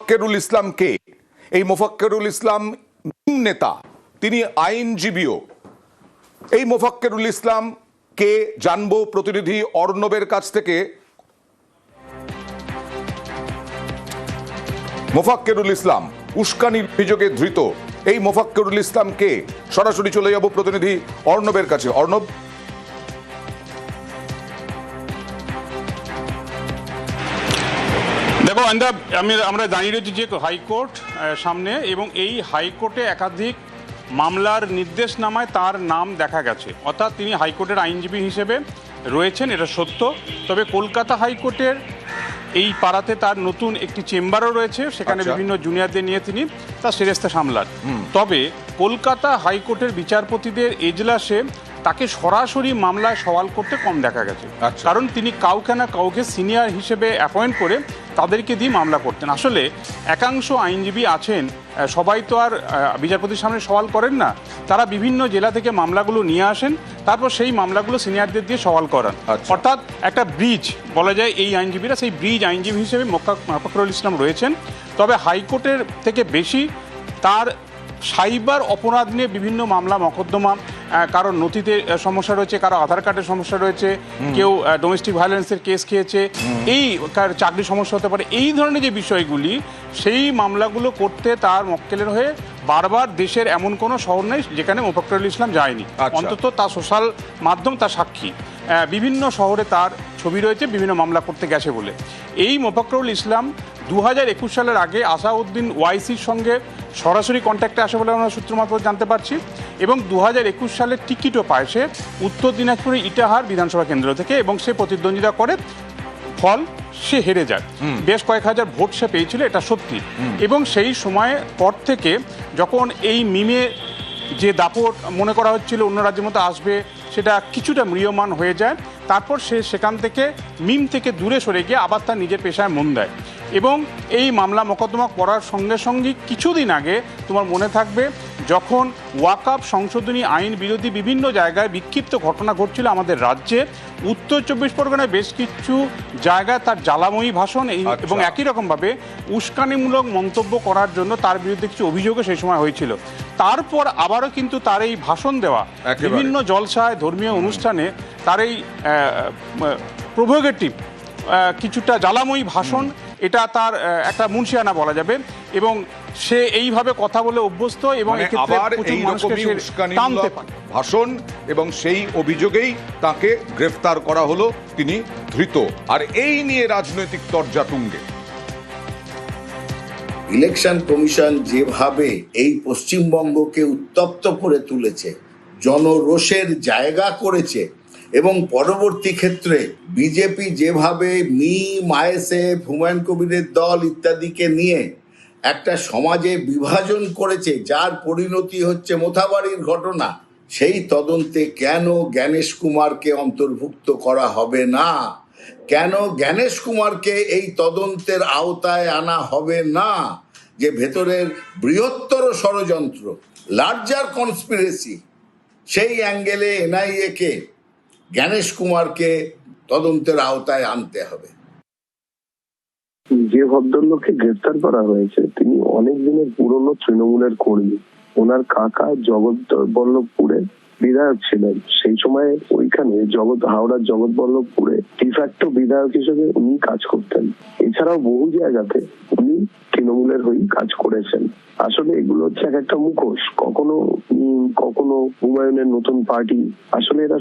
মোফাক্কেরুল ইসলাম কে? এই মোফাক্কেরুল ইসলাম নেতা, তিনি আইনজীবীও। এই মোফাক্কেরুল ইসলাম কে জানবো প্রতিনিধি অর্ণবের কাছ থেকে। মোফাক্কেরুল ইসলাম উস্কানির অভিযোগে ধৃত এই মোফাক্কেরুল ইসলাম কে? সরাসরি চলে যাব প্রতিনিধি অর্ণবের কাছে। অর্ণব, দেখো আমরা দাঁড়িয়ে রয়েছি যে হাইকোর্ট সামনে, এবং এই হাইকোর্টে একাধিক মামলার নির্দেশনামায় তার নাম দেখা গেছে, অর্থাৎ তিনি হাইকোর্টের আইনজীবী হিসেবে রয়েছেন, এটা সত্য। তবে কলকাতা হাইকোর্টের এই পাড়াতে তার নতুন একটি চেম্বারও রয়েছে, সেখানে বিভিন্ন জুনিয়রদের নিয়ে তিনি তার সেরেস্তা সামলান। তবে কলকাতা হাইকোর্টের বিচারপতিদের এজলাসে তাকে সরাসরি মামলায় সওয়াল করতে কম দেখা গেছে, কারণ তিনি কাউকে না কাউকে সিনিয়র হিসেবে অ্যাপয়েন্ট করে তাদেরকে দিয়ে মামলা করতেন। আসলে একাংশ আইনজীবী আছেন, সবাই তো আর বিচারপতির সামনে সওয়াল করেন না, তারা বিভিন্ন জেলা থেকে মামলাগুলো নিয়ে আসেন, তারপর সেই মামলাগুলো সিনিয়রদের দিয়ে সওয়াল করান। অর্থাৎ একটা ব্রিজ বলা যায় এই আইনজীবীরা, সেই ব্রিজ আইনজীবী হিসেবে মোফাক্কেরুল ইসলাম রয়েছেন। তবে হাইকোর্টের থেকে বেশি তার সাইবার অপরাধ নিয়ে বিভিন্ন মামলা মকদ্দমা, কারোর নথিতে সমস্যা রয়েছে, কারো আধার কার্ডের সমস্যা রয়েছে, কেউ ডোমেস্টিক ভায়োলেন্সের কেস খেয়েছে, এই চাকরি সমস্যা হতে পারে, এই ধরনের যে বিষয়গুলি, সেই মামলাগুলো করতে তার মক্কেলের হয়ে বারবার দেশের এমন কোনো শহর নেই যেখানে মোফাক্কেরুল ইসলাম যায়নি। অন্তত তার সোশ্যাল মাধ্যম তার সাক্ষী, বিভিন্ন শহরে তার ছবি রয়েছে বিভিন্ন মামলা করতে গেছে বলে। এই মোফাক্কেরুল ইসলাম 2021 সালের আগে আসাউদ্দিন ওয়াইসির সঙ্গে সরাসরি কন্ট্যাক্টে আসে বলে আমরা সূত্র মারফত জানতে পারছি, এবং 2021 সালের টিকিটও পায় সে উত্তর দিনাজপুরের ইটাহার বিধানসভা কেন্দ্র থেকে, এবং সে প্রতিদ্বন্দ্বিতা করে, ফল সে হেরে যায়। বেশ কয়েক হাজার ভোট সে পেয়েছিল, এটা সত্যি। এবং সেই সময় পর থেকে যখন এই মিমে যে দাপট মনে করা হচ্ছিল অন্য রাজ্যের মতো আসবে, সেটা কিছুটা ম্রিয়মান হয়ে যায়। তারপর সে সেখান থেকে মিম থেকে দূরে সরে গিয়ে আবার তার নিজের পেশায় মন দেয়, এবং এই মামলা মোকদ্দমা করার সঙ্গে সঙ্গে কিছুদিন আগে তোমার মনে থাকবে যখন ওয়াকফ সংশোধনী আইন বিরোধী বিভিন্ন জায়গায় বিক্ষিপ্ত ঘটনা ঘটছিল আমাদের রাজ্যে, উত্তর 24 পরগনায় বেশ কিছু জায়গায় তার জ্বালাময়ী ভাষণ এবং একই রকমভাবে উস্কানিমূলক মন্তব্য করার জন্য তার বিরুদ্ধে কিছু অভিযোগও সেই সময় হয়েছিল। তারপর আবারও কিন্তু তার এই ভাষণ দেওয়া, বিভিন্ন জলসায় ধর্মীয় অনুষ্ঠানে তার এই প্রভোগেটিভ কিছুটা জ্বালাময়ী ভাষণ, এটা তার একটা মুন্সিয়ানা বলা যাবে, এবং সে এইভাবে কথা বলে অভ্যস্ত, এবং ভাষণ এবং সেই অভিযোগেই তাকে গ্রেফতার করা হলো, তিনি ধৃত। আর এই নিয়ে রাজনৈতিক তরজা তুঙ্গে। ইলেকশন কমিশন যেভাবে এই পশ্চিমবঙ্গকে উত্তপ্ত করে তুলেছে, জনরোষের জায়গা করেছে, এবং পরবর্তী ক্ষেত্রে বিজেপি যেভাবে আইএসএফ, হুমায়ুন কবিরের দল ইত্যাদিকে নিয়ে একটা সমাজে বিভাজন করেছে, যার পরিণতি হচ্ছে মোথাবাড়ির ঘটনা, সেই তদন্তে কেন জ্ঞানেশ কুমারকে অন্তর্ভুক্ত করা হবে না? কেন জ্ঞানেশ কুমারকে এই তদন্তের আওতায় আনা হবে না? যে ভেতরের বৃহত্তর ষড়যন্ত্র, লার্জার কনস্পিরেসি, সেই অ্যাঙ্গেলে এনআইএ কে জ্ঞানেশ কুমারকে তদন্তের আওতায় আনতে হবে। যে ভদ্রলোককে গ্রেফতার করা হয়েছে তিনি অনেক দিনের পুরনো তৃণমূলের কর্মী। ওনার কাকা জগৎবল্লভপুরে বিধায়ক ছিলেন, সেই সময় ওইখানে হাওড়ার জগৎবল্লভপুরে ডিফ্যাক্টো বিধায়ক হিসেবে উনি কাজ করতেন। এছাড়াও বহু জায়গাতে উনি তৃণমূলের হয়েই কাজ করেছেন। আসলে এগুলো হচ্ছে এক একটা মুখোশ, কখনো হুমায়ুনের নতুন পার্টি, আসলে এরা